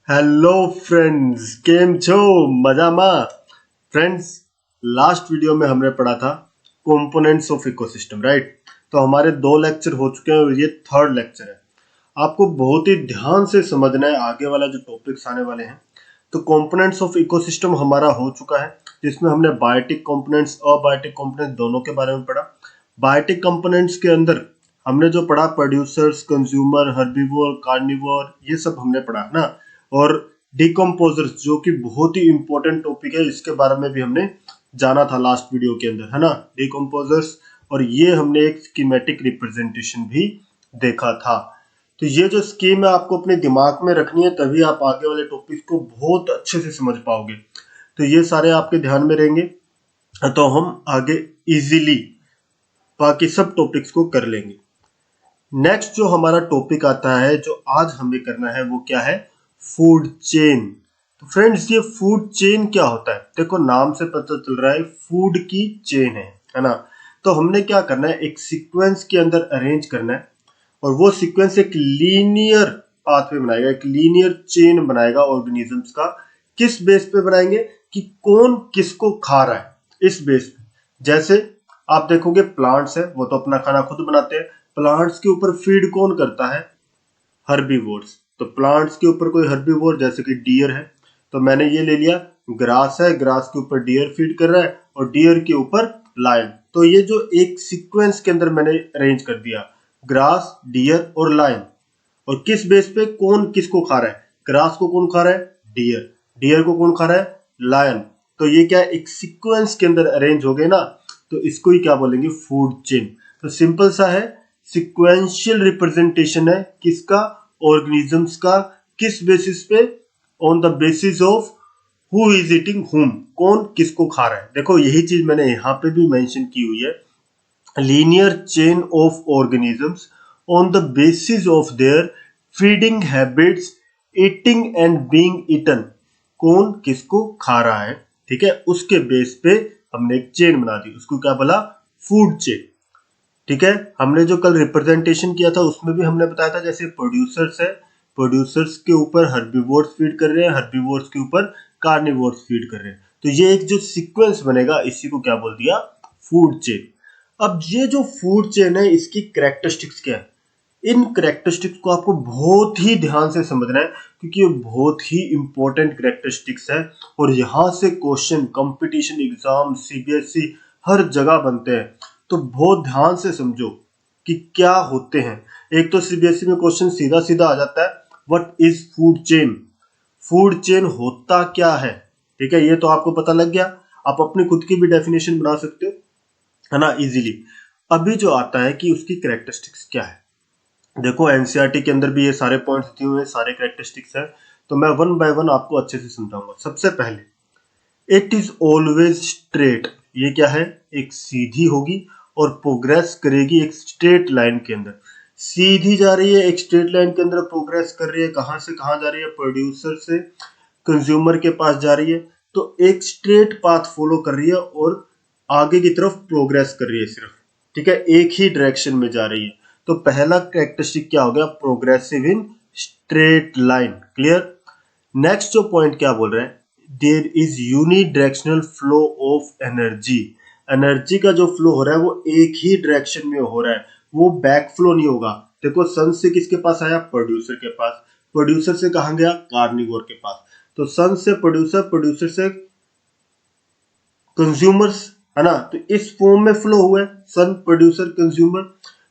Hello friends, केम छो मजामा। Friends, last video में हमने पढ़ा था कंपोनेंट्स ऑफ इकोसिस्टम, राइट। तो हमारे 2 लेक्चर हो चुके हैं और ये 3rd लेक्चर है। आपको बहुत ही ध्यान से समझना है आगे वाला जो टॉपिक्स आने वाले हैं। तो कंपोनेंट्स ऑफ इकोसिस्टम हमारा हो चुका है, जिसमें हमने बायोटिक कंपोनेंट्स अबायोटिक कंपोनेंट्स दोनों के बारे में पढ़ा। बायोटिक कंपोनेंट्स के अंदर हमने जो पढ़ा प्रोड्यूसर्स, कंज्यूमर, हर्बीवोर, कार्निवोर, ये सब हमने पढ़ा है ना। और डिकम्पोजर्स जो कि बहुत ही इंपॉर्टेंट टॉपिक है, इसके बारे में भी हमने जाना था लास्ट वीडियो के अंदर, है ना। डिकम्पोजर्स, और ये हमने एक स्कीमेटिक रिप्रेजेंटेशन भी देखा था। तो ये जो स्कीम है आपको अपने दिमाग में रखनी है, तभी आप आगे वाले टॉपिक को बहुत अच्छे से समझ पाओगे। तो ये सारे आपके ध्यान में रहेंगे, तो हम आगे इजीली बाकी सब टॉपिक्स को कर लेंगे। नेक्स्ट जो हमारा टॉपिक आता है, जो आज हमें करना है, वो क्या है? Food chain. तो फ्रेंड्स, ये फूड चेन क्या होता है? देखो, नाम से पता चल रहा है फूड की चेन है ना। तो हमने क्या करना है, एक सीक्वेंस के अंदर अरेंज करना है, और वो सीक्वेंस एक लीनियर पाथवे बनाएगा, एक लीनियर चेन बनाएगा ऑर्गेनिजम्स का। किस बेस पे बनाएंगे कि कौन किसको खा रहा है, इस बेस पे। जैसे आप देखोगे प्लांट्स है, वो तो अपना खाना खुद बनाते हैं। प्लांट्स के ऊपर फीड कौन करता है? हर्बीवोर्स। तो प्लांट्स के ऊपर कोई हर्बीवोर, जैसे कि डियर है, तो मैंने ये ले लिया ग्रास है, ग्रास के ऊपर डियर फीड कर रहा है, और डियर के ऊपर लायन। तो ये जो एक सीक्वेंस के अंदर मैंने अरेंज कर दिया, ग्रास, डियर और लायन। और किस बेस पे कौन किसको खा रहा है? ग्रास को कौन खा रहा है? डियर। डियर को कौन खा रहा है? लायन। तो ये क्या है, एक सीक्वेंस के अंदर अरेंज हो गए ना। तो इसको ही क्या बोलेंगे? Food chain. तो सिंपल सा है, सिक्वेंशियल रिप्रेजेंटेशन है किसका? ऑर्गेनिजम्स का। किस बेसिस पे? On the basis of who is eating हुम, कौन किसको खा रहा है। देखो, यही चीज मैंने यहाँ पे भी मेंशन की हुई है, linear chain of organisms on the basis of their feeding habits, eating and being eaten। कौन किसको खा रहा है, ठीक है, उसके बेस पे हमने एक चेन बना दी, उसको क्या बोला? Food chain. ठीक है, हमने जो कल रिप्रेजेंटेशन किया था उसमें भी हमने बताया था, जैसे प्रोड्यूसर्स है, प्रोड्यूसर्स के ऊपर हर्बीवोर्स फीड कर रहे हैं, हर्बीवोर्स के ऊपर कार्निवोर्स फीड कर रहे हैं। तो ये एक जो सीक्वेंस बनेगा, इसी को क्या बोल दिया? Food chain. अब ये जो फूड चेन है, इसकी कैरेक्टरिस्टिक्स क्या है? इन कैरेक्टरिस्टिक्स को आपको बहुत ही ध्यान से समझना है, क्योंकि ये बहुत ही इंपॉर्टेंट कैरेक्टरिस्टिक्स है। और यहाँ से क्वेश्चन कंपटीशन एग्जाम, सीबीएसई, हर जगह बनते हैं। तो बहुत ध्यान से समझो कि क्या होते हैं। एक तो सीबीएसई में क्वेश्चन सीधा सीधा आ जाता है, what is food chain. Food chain होता क्या है, ठीक है, ये तो आपको पता लग गया। आप अपनी खुद की भी डेफिनेशन बना सकते हो, है ना, इजीली। अभी जो आता है कि उसकी कैरेक्टरिस्टिक्स क्या है। देखो, एनसीईआरटी के अंदर भी ये सारे पॉइंट्स दिए हुए हैं, सारे कैरेक्टरिस्टिक्स हैं। तो मैं वन बाय वन आपको अच्छे से समझाऊंगा। सबसे पहले, इट इज ऑलवेज स्ट्रेट। ये क्या है? एक सीधी होगी और प्रोग्रेस करेगी एक स्ट्रेट लाइन के अंदर। सीधी जा रही है, एक स्ट्रेट लाइन के अंदर प्रोग्रेस कर रही है। कहां से कहां जा रही है? प्रोड्यूसर से कंज्यूमर के पास जा रही है। तो एक स्ट्रेट पाथ फॉलो कर रही है और आगे की तरफ प्रोग्रेस कर रही है सिर्फ, ठीक है, एक ही डायरेक्शन में जा रही है। तो पहला कैरेक्टरिस्टिक क्या हो गया? Progressive in straight line. Clear? Next जो पॉइंट क्या बोल रहे हैं, there is unidirectional flow of energy. Energy का जो फ्लो हो रहा है वो एक ही डायरेक्शन में हो रहा है, वो बैक फ्लो नहीं होगा। देखो, सन से किसके पास आया? प्रोड्यूसर के पास। प्रोड्यूसर से कहां गया? कार्निवोर के पास। तो सन से प्रोड्यूसर, प्रोड्यूसर से कंज्यूमर्स, है ना। तो इस फॉर्म में फ्लो हुआ है, सन, प्रोड्यूसर, कंज्यूमर।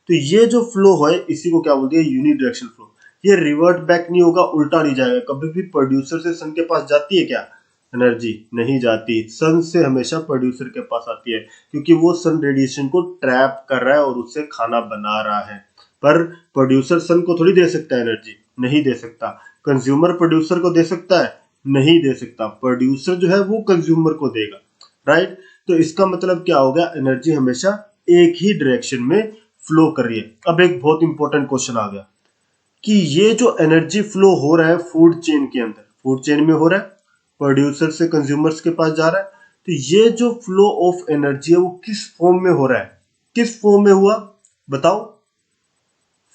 तो ये जो फ्लो है, इसी को क्या बोलते हैं? Unidirectional flow. ये रिवर्ट बैक नहीं होगा, उल्टा नहीं जाएगा। कभी भी प्रोड्यूसर से सन के पास जाती है क्या एनर्जी? नहीं जाती। सन से हमेशा प्रोड्यूसर के पास आती है, क्योंकि वो सन रेडिएशन को ट्रैप कर रहा है और उससे खाना बना रहा है। पर प्रोड्यूसर सन को थोड़ी दे सकता है एनर्जी, नहीं दे सकता। कंज्यूमर प्रोड्यूसर को दे सकता है? नहीं दे सकता। प्रोड्यूसर जो है वो कंज्यूमर को देगा, राइट। तो इसका मतलब क्या हो गया? एनर्जी हमेशा एक ही डायरेक्शन में फ्लो कर रही है। अब एक बहुत इंपॉर्टेंट क्वेश्चन आ गया कि ये जो एनर्जी फ्लो हो रहा है फूड चेन के अंदर, फूड चेन में हो रहा है, प्रोड्यूसर से कंज्यूमर्स के पास जा रहा है। तो ये जो फ्लो ऑफ एनर्जी है वो किस फॉर्म में हो रहा है? किस फॉर्म में हुआ बताओ?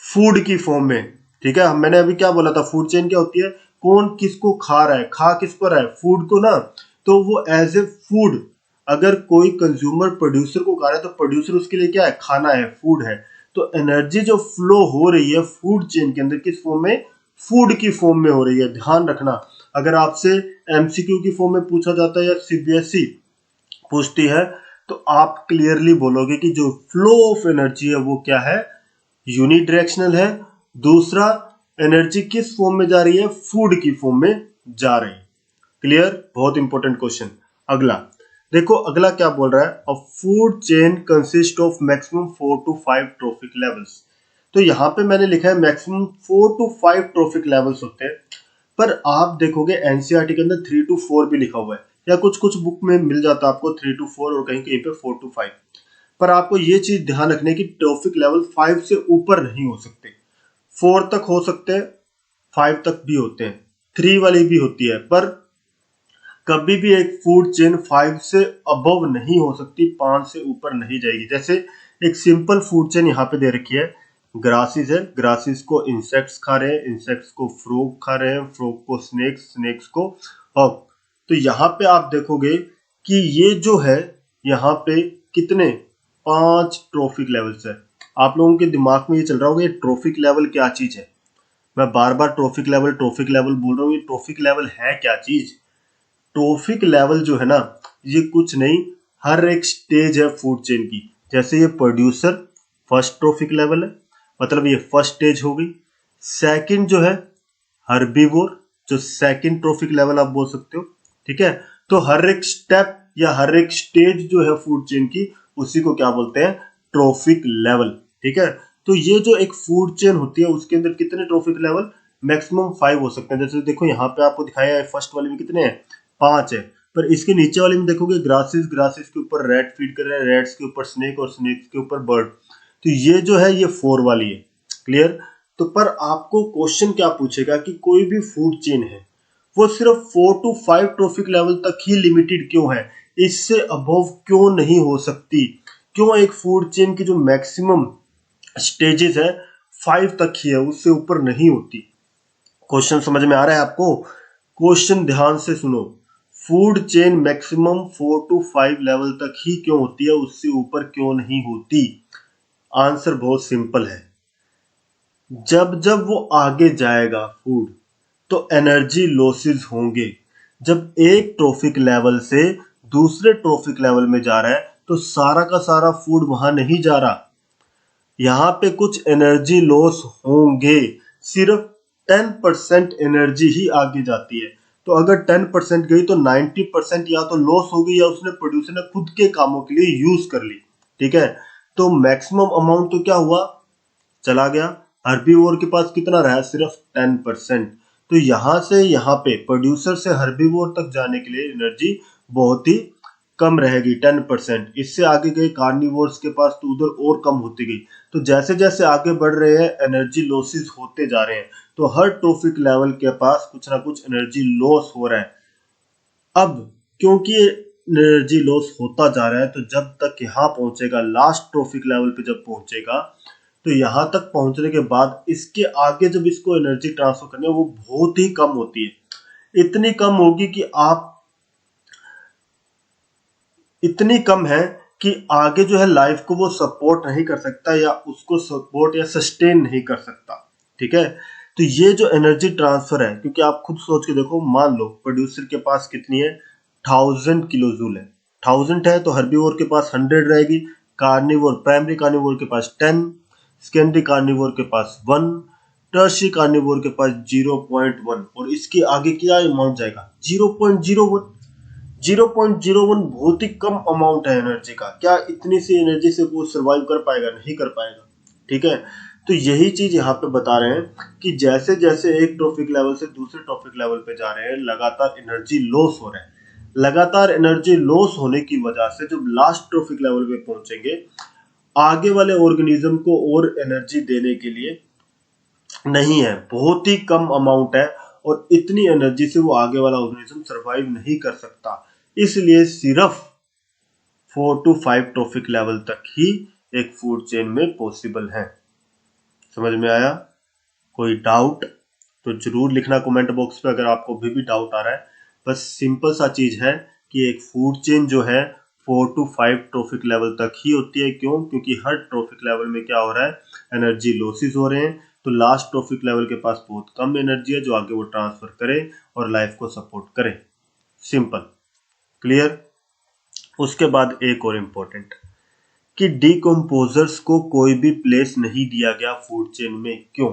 फूड की फॉर्म में, ठीक है। मैंने अभी क्या बोला था? फूड चेन क्या होती है? कौन किसको खा रहा है, खा किसको रहा है, फूड को ना, तो वो एज ए फूड, अगर कोई कंज्यूमर प्रोड्यूसर को खा रहा है तो प्रोड्यूसर उसके लिए क्या है, खाना है, फूड है। तो एनर्जी जो फ्लो हो रही है फूड चेन के अंदर किस फॉर्म में, फूड की फॉर्म में हो रही है। ध्यान रखना, अगर आपसे एमसीक्यू की फॉर्म में पूछा जाता है या सीबीएसई पूछती है तो आप क्लियरली बोलोगे कि जो फ्लो ऑफ एनर्जी है वो क्या है, यूनिडायरेक्शनल है। दूसरा, एनर्जी किस फॉर्म में जा रही है, फूड की फॉर्म में जा रही है। क्लियर, बहुत इंपॉर्टेंट क्वेश्चन। अगला देखो, अगला क्या बोल रहा है, अ food chain consist of maximum 4 to 5 trophic levels. तो यहाँ पे मैंने लिखा है मैक्सिमम 4 to 5 ट्रॉफिक लेवल्स होते हैं, पर आप देखोगे एनसीईआरटी के अंदर 3 to 4 भी लिखा हुआ है, या कुछ कुछ बुक में मिल जाता है आपको 3 to 4 और कहीं कहीं पे 4 to 5। पर आपको ये चीज ध्यान रखने की ट्रॉफिक लेवल 5 से ऊपर नहीं हो सकते, 4 तक हो सकते हैं, 5 तक भी होते हैं, 3 वाली भी होती है, पर कभी भी एक फूड चेन 5 से अबव नहीं हो सकती, 5 से ऊपर नहीं जाएगी। जैसे एक सिंपल फूड चेन यहाँ पे दे रखी है, ग्रासेस है, ग्रासेस को इंसेक्ट्स खा रहे हैं, इंसेक्ट्स को फ्रॉग खा रहे हैं, फ्रॉग को स्नेक्स, स्नेक्स को हॉग। तो यहाँ पे आप देखोगे कि ये जो है यहाँ पे कितने 5 ट्रॉफिक लेवल्स है। आप लोगों के दिमाग में ये चल रहा होगा ये ट्रॉफिक लेवल क्या चीज है, मैं बार बार ट्रॉफिक लेवल बोल रहा हूँ, ये ट्रॉफिक लेवल है क्या चीज। ट्रॉफिक लेवल जो है ना, ये कुछ नहीं, हर एक स्टेज है फूड चेन की। जैसे ये प्रोड्यूसर फर्स्ट ट्रॉफिक लेवल है, मतलब ये फर्स्ट स्टेज हो गई। सेकंड जो है हर्बीवोर, जो सेकंड ट्रॉफिक लेवल आप बोल सकते हो, ठीक है। तो हर एक स्टेप या हर एक स्टेज जो है फूड चेन की, उसी को क्या बोलते हैं, ट्रॉफिक लेवल, ठीक है। तो ये जो एक फूड चेन होती है उसके अंदर कितने ट्रॉफिक लेवल, मैक्सिमम 5 हो सकते हैं। जैसे देखो यहाँ पे आपको दिखाया है फर्स्ट वाले में कितने हैं, 5 है, पर इसके नीचे वाले में देखोगे ग्रासेस, ग्रासेस के ऊपर रेड फीड कर रहे हैं, रेड्स के ऊपर स्नेक और स्नेक्स के ऊपर बर्ड। तो ये जो है ये 4 वाली है। क्लियर। तो पर आपको क्वेश्चन क्या पूछेगा कि कोई भी फूड चेन है वो सिर्फ 4 to 5 ट्रॉफिक लेवल तक ही लिमिटेड क्यों है, इससे अबव क्यों नहीं हो सकती, क्यों एक फूड चेन की जो मैक्सिमम स्टेजेस है 5 तक ही है, उससे ऊपर नहीं होती। क्वेश्चन समझ में आ रहा है आपको, क्वेश्चन ध्यान से सुनो। Food chain maximum 4 to 5 level तक ही क्यों होती है, उससे ऊपर क्यों नहीं होती। आंसर बहुत सिंपल है, जब जब वो आगे जाएगा फूड तो एनर्जी लॉसेस होंगे। जब एक ट्रॉफिक लेवल से दूसरे ट्रॉफिक लेवल में जा रहा है तो सारा का सारा फूड वहां नहीं जा रहा, यहाँ पे कुछ एनर्जी लॉस होंगे, सिर्फ 10% एनर्जी ही आगे जाती है। तो अगर 10% गई तो 90% या तो लॉस हो गई या उसने प्रोड्यूसर ने खुद के कामों के लिए यूज कर ली, ठीक है। तो मैक्सिमम अमाउंट तो क्या हुआ, चला गया। हर्बीवोर के पास कितना रहा, सिर्फ 10%। तो यहां से यहाँ पे प्रोड्यूसर से हर्बीवोर तक जाने के लिए एनर्जी बहुत ही कम रहेगी, 10%। इससे आगे गए कार्निवोर्स के पास तो उधर और कम होती गई। तो जैसे जैसे आगे बढ़ रहे हैं एनर्जी लॉसेस होते जा रहे हैं, तो हर ट्रॉफिक लेवल के पास कुछ ना कुछ एनर्जी लॉस हो रहा है। अब क्योंकि एनर्जी लॉस होता जा रहा है तो जब तक यहाँ पहुंचेगा, लास्ट ट्रॉफिक लेवल पे जब पहुंचेगा, तो यहाँ तक पहुंचने के बाद इसके आगे जब इसको एनर्जी ट्रांसफर करनी है वो बहुत ही कम होती है। इतनी कम होगी कि आप, इतनी कम है कि आगे जो है लाइफ को वो सपोर्ट नहीं कर सकता या उसको सपोर्ट या सस्टेन नहीं कर सकता, ठीक है। तो ये जो एनर्जी ट्रांसफर है, क्योंकि आप खुद सोच के देखो, मान लो प्रोड्यूसर के पास कितनी है, 1000 किलो जूल है, 1000 है तो हर्बीवोर के पास 100 रहेगी, कार्निवोर प्राइमरी कार्निवोर के पास 10, सेकेंडरी कार्निवोर के पास 1, टर्शियरी कार्निवोर के पास 0.1, और इसके आगे क्या अमाउंट जाएगा, 0.01। 0.01 बहुत ही कम अमाउंट है एनर्जी का। क्या इतनी सी एनर्जी से वो सरवाइव कर पाएगा, नहीं कर पाएगा, ठीक है। तो यही चीज यहाँ पे बता रहे हैं कि जैसे जैसे एक ट्रॉफिक लेवल से दूसरे ट्रॉफिक लेवल पे जा रहे हैं लगातार एनर्जी लॉस हो रहा है। लगातार एनर्जी लॉस होने की वजह से जब लास्ट ट्रॉफिक लेवल पे पहुंचेंगे, आगे वाले ऑर्गेनिज्म को और एनर्जी देने के लिए नहीं है, बहुत ही कम अमाउंट है, और इतनी एनर्जी से वो आगे वाला ऑर्गेनिज्म सरवाइव नहीं कर सकता। इसलिए सिर्फ 4 to 5 ट्रॉफिक लेवल तक ही एक फूड चेन में पॉसिबल है। समझ में आया, कोई डाउट? तो जरूर लिखना कमेंट बॉक्स पे अगर आपको भी डाउट आ रहा है। बस सिंपल सा चीज है कि एक फूड चेन जो है 4 to 5 ट्रॉफिक लेवल तक ही होती है। क्यों? क्योंकि हर ट्रॉफिक लेवल में क्या हो रहा है, एनर्जी लॉसेस हो रहे हैं। तो लास्ट ट्रॉफिक लेवल के पास बहुत कम एनर्जी है जो आगे वो ट्रांसफर करे और लाइफ को सपोर्ट करे। Simple, clear. उसके बाद एक और इम्पोर्टेंट कि डिकम्पोजर्स को कोई भी प्लेस नहीं दिया गया फूड चेन में। क्यों?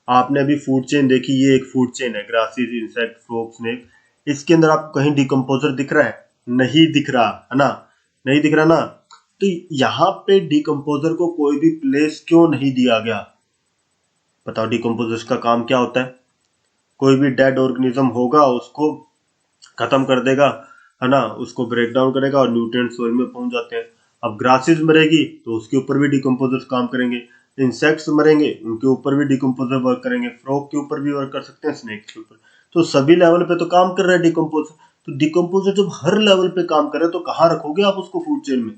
आपने अभी फूड चेन देखी, ये एक फूड चेन है, ग्रासेस, इंसेक्ट, फ्रॉग, स्नेक। इसके अंदर आपको कहीं डिकम्पोजर दिख रहा है? नहीं दिख रहा है ना, नहीं दिख रहा ना। तो यहाँ पे डिकम्पोजर को कोई भी प्लेस क्यों नहीं दिया गया? बताओ, डिकम्पोजर्स का काम क्या होता है? कोई भी डेड ऑर्गेनिज्म होगा उसको खत्म कर देगा, है ना, उसको ब्रेक डाउन करेगा और न्यूट्रिएंट्स सोइल में पहुंच जाते हैं। अब ग्रासेस मरेगी तो उसके ऊपर भी डिकम्पोजर्स काम करेंगे, इंसेक्ट्स मरेंगे उनके ऊपर भी डिकम्पोजर वर्क करेंगे, फ्रॉग के ऊपर भी वर्क कर सकते हैं, स्नेक के ऊपर। तो सभी लेवल पे तो काम कर रहा है डिकम्पोजर। तो डिकम्पोजर जब हर लेवल पे काम कर रहे तो कहाँ रखोगे आप उसको फूड चेन में?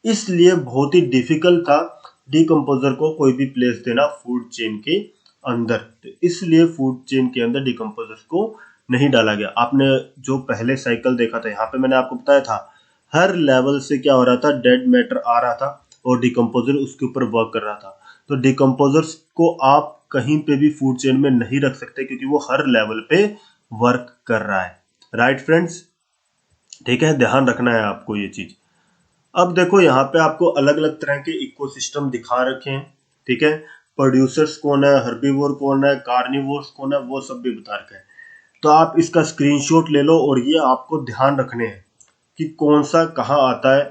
इसलिए बहुत ही डिफिकल्ट था डिकम्पोजर को कोई भी प्लेस देना फूड चेन के अंदर। तो इसलिए फूड चेन के अंदर डिकम्पोजर्स को नहीं डाला गया। आपने जो पहले साइकिल देखा था, यहाँ पे मैंने आपको बताया था हर लेवल से क्या हो रहा था, डेड मैटर आ रहा था और डिकम्पोजर उसके ऊपर वर्क कर रहा था। तो डिकम्पोजर्स को आप कहीं पे भी फूड चेन में नहीं रख सकते क्योंकि वो हर लेवल पे वर्क कर रहा है। राइट फ्रेंड्स, ठीक है, ध्यान रखना है आपको ये चीज। अब देखो यहाँ पे आपको अलग अलग तरह के इकोसिस्टम दिखा रखे हैं, ठीक है। प्रोड्यूसर्स कौन है, हर्बीवोर कौन है, कार्निवोर्स कौन है, वो सब भी बता रखा है। तो आप इसका स्क्रीनशॉट ले लो और ये आपको ध्यान रखने हैं कि कौन सा कहाँ आता है,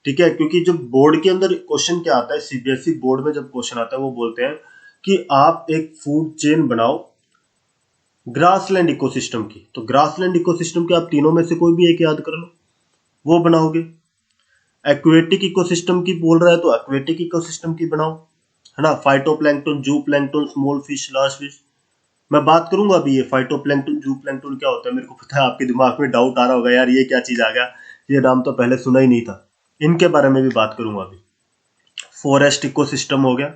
ठीक है। क्योंकि जब बोर्ड के अंदर क्वेश्चन क्या आता है, सीबीएसई बोर्ड में जब क्वेश्चन आता है वो बोलते हैं कि आप एक फूड चेन बनाओ ग्रासलैंड इकोसिस्टम की। तो ग्रासलैंड इकोसिस्टम के आप तीनों में से कोई भी एक याद कर लो, वो बनाओगे। एक्वेटिक इकोसिस्टम की बोल रहा है तो एक्वेटिक इकोसिस्टम की बनाओ, है ना। फाइटोप्लैंक्टन, जू plankton, small fish, large fish. मैं बात करूंगा अभी ये फाइटोप्लैंक्टन, जू प्लैंक्टन क्या होता है। मेरे को पता है आपके दिमाग में डाउट आ रहा होगा, यार ये क्या चीज आ गया, ये नाम तो पहले सुना ही नहीं था। इनके बारे में भी बात करूंगा अभी। फॉरेस्ट इकोसिस्टम हो गया,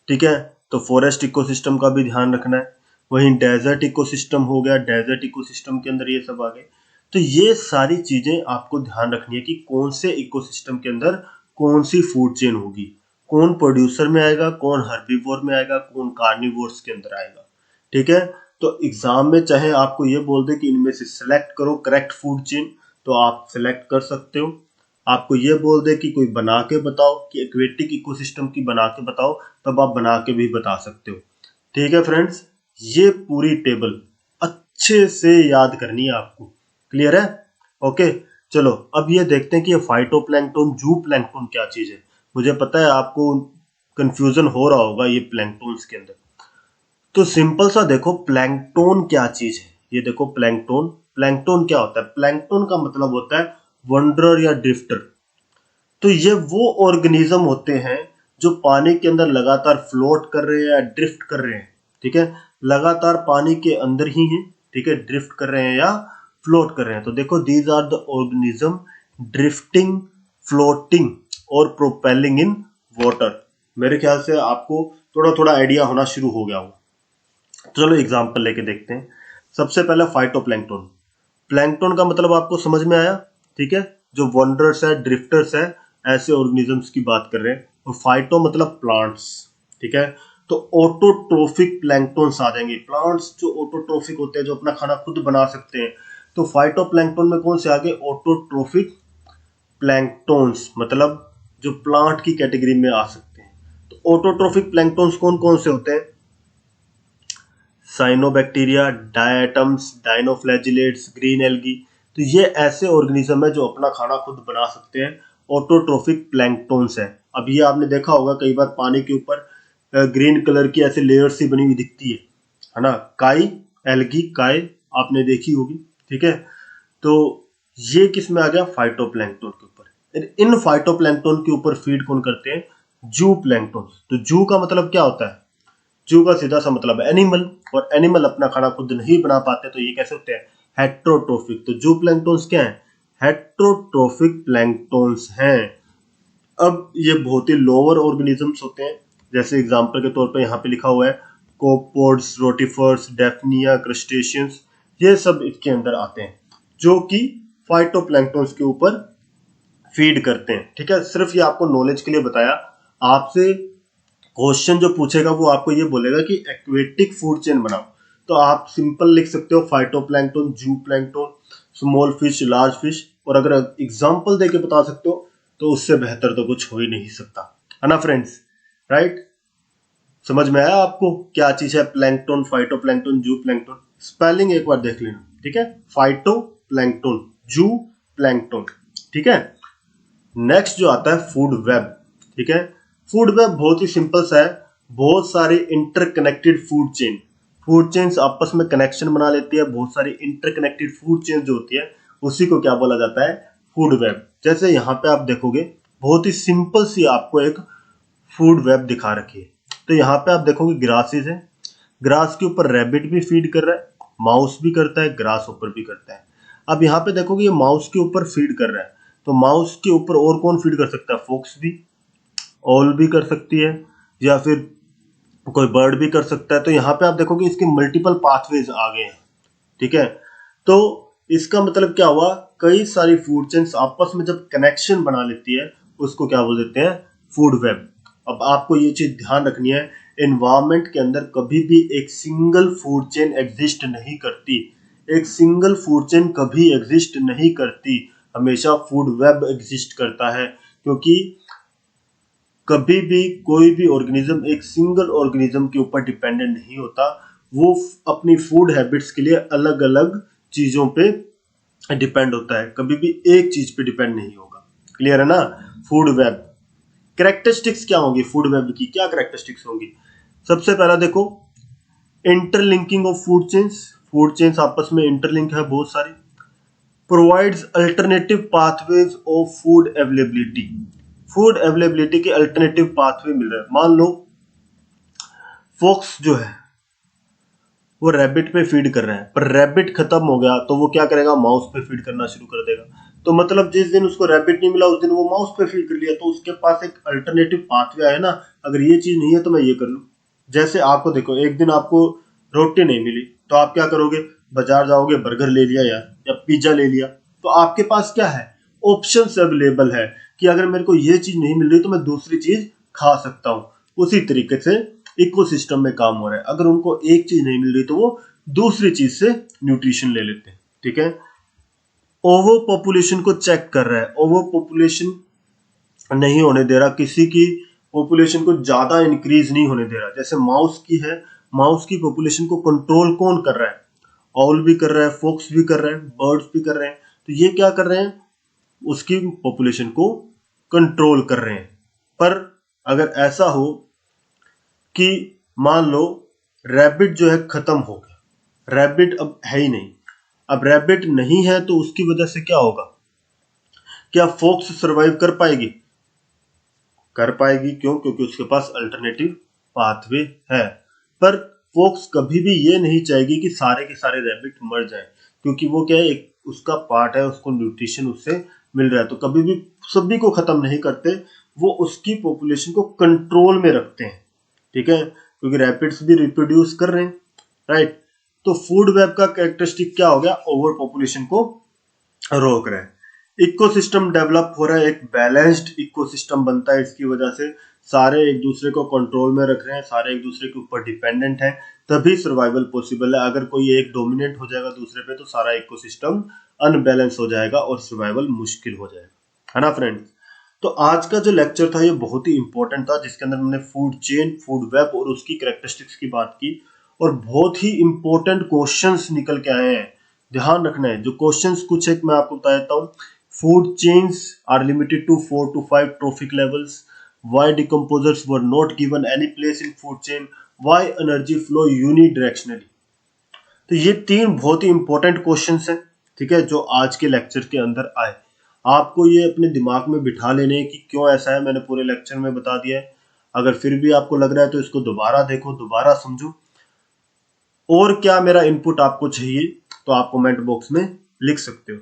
ठीक है, तो फॉरेस्ट इकोसिस्टम का भी ध्यान रखना है। वहीं डेजर्ट इकोसिस्टम हो गया, डेजर्ट इकोसिस्टम के अंदर ये सब आ गए। तो ये सारी चीजें आपको ध्यान रखनी है कि कौन से इकोसिस्टम के अंदर कौन सी फूड चेन होगी, कौन प्रोड्यूसर में आएगा, कौन हर्बीवोर में आएगा, कौन कार्निवोर्स के अंदर आएगा, ठीक है। तो एग्जाम में चाहे आपको ये बोल दे कि इनमें से सिलेक्ट करो करेक्ट फूड चेन, तो आप सिलेक्ट कर सकते हो। आपको ये बोल दे कि कोई बना के बताओ कि एक्वेटिक इकोसिस्टम की बना के बताओ, तब आप बना के भी बता सकते हो, ठीक है फ्रेंड्स। ये पूरी टेबल अच्छे से याद करनी है आपको, क्लियर है? ओके, चलो अब ये देखते हैं कि ये फाइटोप्लैंक्टन, जू प्लैंक्टन क्या चीज है। मुझे पता है आपको कंफ्यूजन हो रहा होगा ये प्लैंक्टन्स के अंदर। तो सिंपल सा देखो प्लैंकटन क्या चीज है। ये देखो प्लैंकटन, प्लैंकटन क्या होता है? प्लैंकटन का मतलब होता है वंडरर या ड्रिफ्टर। तो ये वो ऑर्गेनिज्म होते हैं जो पानी के अंदर लगातार फ्लोट कर रहे हैं या ड्रिफ्ट कर रहे हैं, ठीक है। लगातार पानी के अंदर ही हैं, ठीक है, ड्रिफ्ट कर रहे हैं या फ्लोट कर रहे हैं। तो देखो these are the organism drifting, floating और प्रोपेलिंग इन वाटर। मेरे ख्याल से आपको थोड़ा थोड़ा आइडिया होना शुरू हो गया होगा। चलो एग्जाम्पल लेके देखते हैं। सबसे पहले फाइटोप्लैंक्टन। प्लैंक्टन का मतलब आपको समझ में आया, ठीक है। जो वंडरर्स है, ड्रिफ्टर्स है, ऐसे ऑर्गेनिजम्स की बात कर रहे हैं। और फाइटो मतलब प्लांट्स, ठीक है। तो ऑटोट्रोफिक प्लैंक्टन्स आ जाएंगे। प्लांट्स जो ऑटोट्रोफिक होते हैं, जो अपना खाना खुद बना सकते हैं। तो फाइटोप्लैंक्टन में कौन से आगे? ऑटोट्रोफिक प्लैंक्टन्स, मतलब जो प्लांट की कैटेगरी में आ सकते हैं। तो ऑटोट्रोफिक प्लैंक्टन्स कौन कौन से होते हैं? Cyanobacteria, diatoms, dinoflagellates, green algae. तो ये ऐसे ऑर्गेनिज्म है जो अपना खाना खुद बना सकते हैं, ऑटोट्रोफिक प्लैंक्टन्स है। अब ये आपने देखा होगा कई बार पानी के ऊपर ग्रीन कलर की ऐसे लेयर सी बनी हुई दिखती है ना, काई, एल्गी काई, आपने देखी होगी, ठीक है। तो ये किस में आ गया? फाइटोप्लैंक्टन के ऊपर। इन फाइटोप्लैंक्टन के ऊपर फीड कौन करते हैं? जू प्लैंक्टन। तो जू का मतलब क्या होता है? जू का सीधा सा मतलब है एनिमल, और एनिमल अपना खाना खुद नहीं बना पाते, तो ये कैसे होते हैं? हेट्रोट्रोफिक। तो जू प्लैंक्टन्स क्या है? हेट्रोट्रोफिक प्लैंक्टन्स हैं। अब ये बहुत ही लोअर ऑर्गेनिजम्स होते हैं, जैसे एग्जांपल के तौर पे यहाँ पे लिखा हुआ है कोपोड्स, रोटिफर्स, डेफनिया, क्रस्टेशियंस, ये सब इसके अंदर आते हैं जो कि फाइटोप्लैंक्टन्स के ऊपर फीड करते हैं। ठीक है, सिर्फ ये आपको नॉलेज के लिए बताया। आपसे क्वेश्चन जो पूछेगा वो आपको ये बोलेगा कि एक्वेटिक फूड चेन बनाओ, तो आप सिंपल लिख सकते हो phytoplankton, जूप्लैंक्टन, small fish, large fish, और अगर एग्जांपल देके बता सकते हो तो उससे बेहतर तो कुछ हो ही नहीं सकता, है ना फ्रेंड्स, राइट। समझ में आया आपको क्या चीज है प्लैंक्टन, फाइटोप्लैंक्टन, जूप्लैंक्टन? स्पेलिंग एक बार देख लेना, ठीक है, फाइटोप्लैंक्टन, जूप्लैंक्टन, ठीक है। नेक्स्ट जो आता है फूड वेब, ठीक है। फूड वेब बहुत ही सिंपल सा है, बहुत सारी इंटरकनेक्टेड फूड चेन्स आपस में कनेक्शन बना लेती है। बहुत सारी इंटरकनेक्टेड फूड चेन जो होती है उसी को क्या बोला जाता है, फूड वेब। जैसे यहाँ पे आप देखोगे बहुत ही सिंपल सी आपको एक फूड वेब दिखा रखी है। तो यहाँ पे आप देखोगे ग्रासेस है, ग्रास के ऊपर रैबिट भी फीड कर रहा है, माउस भी करता है, ग्रास ऊपर भी करता है। अब यहाँ पे देखोगे ये माउस के ऊपर फीड कर रहा है, तो माउस के ऊपर और कौन फीड कर सकता है, फॉक्स भी, ऑल भी कर सकती है, या फिर कोई बर्ड भी कर सकता है। तो यहाँ पे आप देखोगे इसके मल्टीपल पाथवेज आ गए हैं, ठीक है। तो इसका मतलब क्या हुआ, कई सारी फूड चेन्स आपस में जब कनेक्शन बना लेती है उसको क्या बोल देते हैं, फूड वेब। अब आपको ये चीज ध्यान रखनी है, एनवायरमेंट के अंदर कभी भी एक सिंगल फूड चेन एग्जिस्ट नहीं करती, एक सिंगल फूड चेन कभी एग्जिस्ट नहीं करती, हमेशा फूड वेब एग्जिस्ट करता है। क्योंकि कभी भी कोई भी ऑर्गेनिज्म एक सिंगल ऑर्गेनिज्म के ऊपर डिपेंडेंट नहीं होता, वो अपनी फूड हैबिट्स के लिए अलग अलग चीजों पे डिपेंड होता है, कभी भी एक चीज पे डिपेंड नहीं होगा। क्लियर है ना। फूड वेब कैरेक्टरिस्टिक्स क्या होंगी, फूड वेब की क्या कैरेक्टरिस्टिक्स होंगी? सबसे पहला देखो, इंटरलिंकिंग ऑफ फूड चेन्स आपस में इंटरलिंक है बहुत सारी। Provides alternative pathways of food availability के अल्टरनेटिव पाथवे मिल रहे हैं। मान लो फॉक्स जो है वो रैबिट पे फीड कर रहा है, पर रैबिट खत्म हो गया तो वो क्या करेगा, माउस पे फीड करना शुरू कर देगा। तो मतलब जिस दिन उसको रैबिट नहीं मिला उस दिन वो माउस पे फीड कर लिया, तो उसके पास एक अल्टरनेटिव पाथवे है ना, अगर ये चीज नहीं है तो मैं ये कर लूं। जैसे आपको देखो, एक दिन आपको रोटी नहीं मिली तो आप क्या करोगे, बाजार जाओगे, बर्गर ले लिया यार, या पिज्जा ले लिया। तो आपके पास क्या है, ऑप्शंस अवेलेबल है कि अगर मेरे को ये चीज नहीं मिल रही तो मैं दूसरी चीज खा सकता हूं। उसी तरीके से इकोसिस्टम में काम हो रहा है, अगर उनको एक चीज नहीं मिल रही तो वो दूसरी चीज से न्यूट्रिशन ले लेते हैं, ठीक है। ओवर पॉपुलेशन को चेक कर रहा है, ओवर पॉपुलेशन नहीं होने दे रहा, किसी की पॉपुलेशन को ज्यादा इंक्रीज नहीं होने दे रहा। जैसे माउस की है, माउस की पॉपुलेशन को कंट्रोल कौन कर रहा है, ऑल भी कर रहा है, फॉक्स भी कर रहा है, बर्ड्स भी कर रहे हैं। तो ये क्या कर रहे हैं, उसकी पॉपुलेशन को कंट्रोल कर रहे हैं। पर अगर ऐसा हो कि मान लो रैबिट जो है खत्म हो गया, रैबिट अब है ही नहीं, अब रैबिट नहीं है तो उसकी वजह से क्या होगा, क्या फॉक्स सरवाइव कर पाएगी, कर पाएगी, क्यों, क्योंकि उसके पास अल्टरनेटिव पाथवे है। पर फॉक्स कभी भी ये नहीं चाहेगी कि सारे के सारे रैबिट मर जाएं, क्योंकि वो क्या है, एक उसका पार्ट है, उसको न्यूट्रिशन उससे मिल रहा है। तो कभी भी सभी को खत्म नहीं करते, वो उसकी पॉपुलेशन को कंट्रोल में रखते हैं, ठीक है, क्योंकि रैपिड्स भी रिप्रोड्यूस कर रहे हैं, राइट। तो फूड वेब का कैरेक्टरिस्टिक क्या हो गया, ओवर पॉपुलेशन को रोक रहा है। इकोसिस्टम डेवलप हो रहा है, एक बैलेंस्ड इकोसिस्टम बनता है, इसकी वजह से सारे एक दूसरे को कंट्रोल में रख रहे हैं, सारे एक दूसरे के ऊपर डिपेंडेंट हैं, तभी सर्वाइवल पॉसिबल है। अगर कोई एक डोमिनेट हो जाएगा दूसरे पे तो सारा इकोसिस्टम अनबैलेंस हो जाएगा और सर्वाइवल मुश्किल हो जाएगा, है ना फ्रेंड्स। तो आज का जो लेक्चर था ये बहुत ही इंपॉर्टेंट था, जिसके अंदर हमने फूड चेन, फूड वेब और उसकी कैरेक्टरिस्टिक्स की बात की, और बहुत ही इंपॉर्टेंट क्वेश्चंस निकल के आए हैं। ध्यान रखना है, जो क्वेश्चंस कुछ एक मैं आपको बता देता हूँ। Food chains are limited to 4 to 5 trophic levels, why decomposers were not given any place in food chain, why energy flow unidirectionally. तो ये तीन बहुत ही इंपॉर्टेंट क्वेश्चंस हैं, ठीक है, जो आज के लेक्चर के अंदर आए। आपको ये अपने दिमाग में बिठा लेने हैं कि क्यों ऐसा है, मैंने पूरे लेक्चर में बता दिया है। अगर फिर भी आपको लग रहा है तो इसको दोबारा देखो, दोबारा समझो, और क्या मेरा इनपुट आपको चाहिए तो आप कमेंट बॉक्स में लिख सकते हो।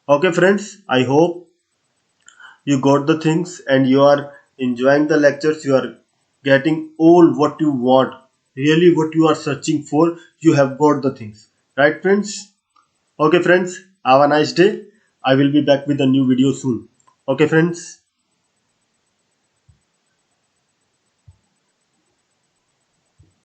Okay friends, I hope you got the things and you are enjoying the lectures, you are getting all what you want really what you are searching for, you have got the things, right friends? Okay friends, have a nice day. I will be back with a new video soon. Okay friends.